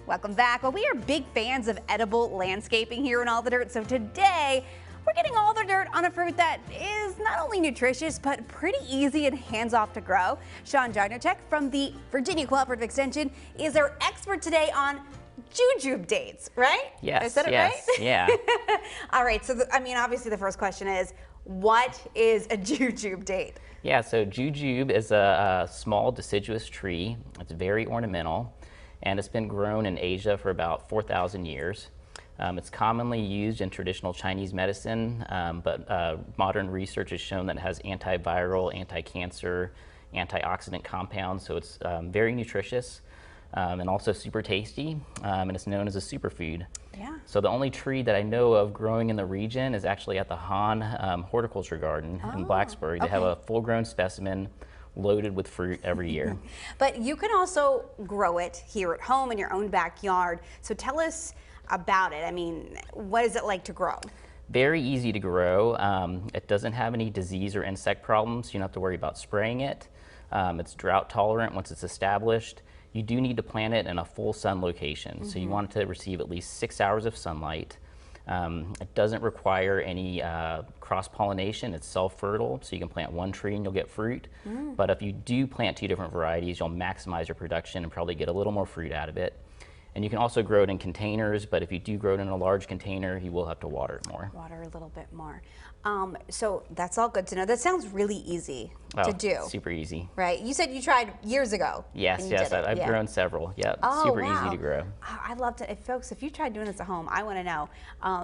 Welcome back. Well, we are big fans of edible landscaping here in All the Dirt. So today we're getting all the dirt on a fruit that is not only nutritious, but pretty easy and hands-off to grow. Sean Jarnacek from the Virginia Cooperative Extension is our expert today on Jujuba Dates, right? Yes. I said it yes, right? Yeah. All right. So, obviously the first question is, what is a Jujuba date? Yeah, so jujube is a small deciduous tree. It's very ornamental, and it's been grown in Asia for about 4,000 years. It's commonly used in traditional Chinese medicine, but modern research has shown that it has antiviral, anti-cancer, antioxidant compounds, so it's very nutritious and also super tasty, and it's known as a superfood. Yeah. So the only tree that I know of growing in the region is actually at the Hahn Horticulture Garden in Blacksburg. They have a full-grown specimen loaded with fruit every year. But you can also grow it here at home in your own backyard. So tell us about it. I mean, what is it like to grow? Very easy to grow. It doesn't have any disease or insect problems. You don't have to worry about spraying it. It's drought tolerant once it's established. You do need to plant it in a full sun location. So you want it to receive at least 6 hours of sunlight. It doesn't require any cross-pollination. It's self-fertile, so you can plant one tree and you'll get fruit. But if you do plant 2 different varieties, you'll maximize your production and probably get a little more fruit out of it. And you can also grow it in containers, but if you do grow it in a large container, you will have to water it more. Water a little bit more. So that's all good to know. That sounds really easy to do. Super easy. Right? You said you tried years ago. Yes, yes, I've grown several. Yeah, oh, super wow. easy to grow. I'd love to, folks, if you tried doing this at home, I want to know,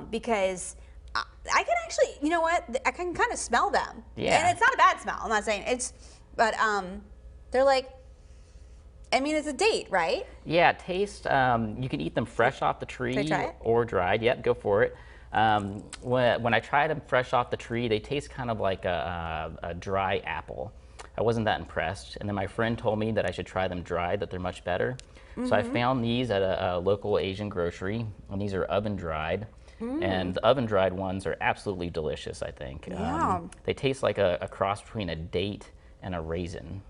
because I can actually, you know what, I can kind of smell them. Yeah. And it's not a bad smell, I'm not saying it's, but they're like, I mean, it's a date, right? Yeah, taste, you can eat them fresh off the tree. Can I try it? Or dried. Yep, go for it. When I tried them fresh off the tree, they taste kind of like a dry apple. I wasn't that impressed. And then my friend told me that I should try them dried, that they're much better. So I found these at a local Asian grocery, and these are oven dried. And the oven dried ones are absolutely delicious, I think. Yeah. They taste like a cross between a date and a raisin.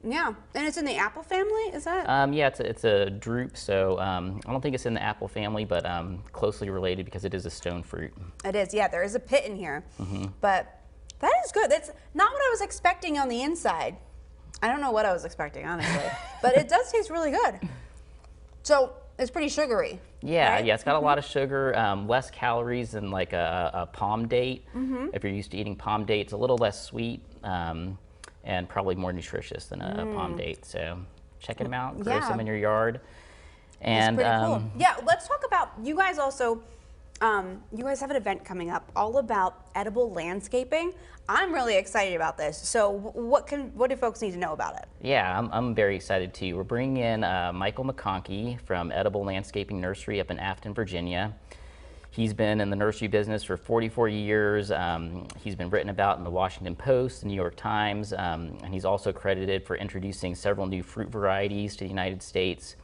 Yeah, and it's in the apple family, is that? Yeah, it's a drupe, so I don't think it's in the apple family, but closely related because it is a stone fruit. It is, yeah, there is a pit in here, but that is good. That's not what I was expecting on the inside. I don't know what I was expecting, honestly, but it does taste really good. So it's pretty sugary. Yeah, right? yeah, it's got a lot of sugar, less calories than like a palm date. If you're used to eating palm dates, a little less sweet. And probably more nutritious than a palm date. So check them out, grow some in your yard. And pretty cool. Yeah, let's talk about, you guys also, you guys have an event coming up all about edible landscaping. I'm really excited about this. So what do folks need to know about it? Yeah, I'm very excited too. We're bringing in Michael McConkey from Edible Landscaping Nursery up in Afton, Virginia. He's been in the nursery business for 44 years. He's been written about in the Washington Post, the New York Times, and he's also credited for introducing several new fruit varieties to the United States.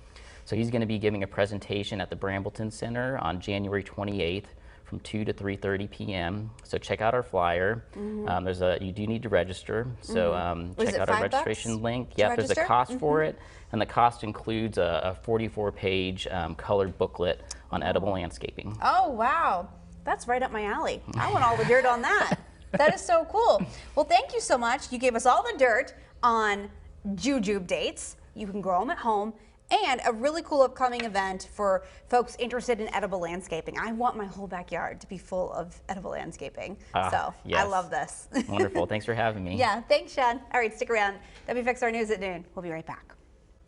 So he's going to be giving a presentation at the Brambleton Center on January 28th from 2 to 3:30 p.m. So check out our flyer. You do need to register, so check out our registration link. Yep, there's a cost for it, and the cost includes a 44-page colored booklet on edible landscaping. Oh, wow. That's right up my alley. I want all the dirt on that. That is so cool. Well, thank you so much. You gave us all the dirt on Jujuba Dates. You can grow them at home, and a really cool upcoming event for folks interested in edible landscaping. I want my whole backyard to be full of edible landscaping. So yes. I love this. Wonderful. Thanks for having me. Yeah, thanks, Sean. All right, stick around. WFXR News at noon. We'll be right back.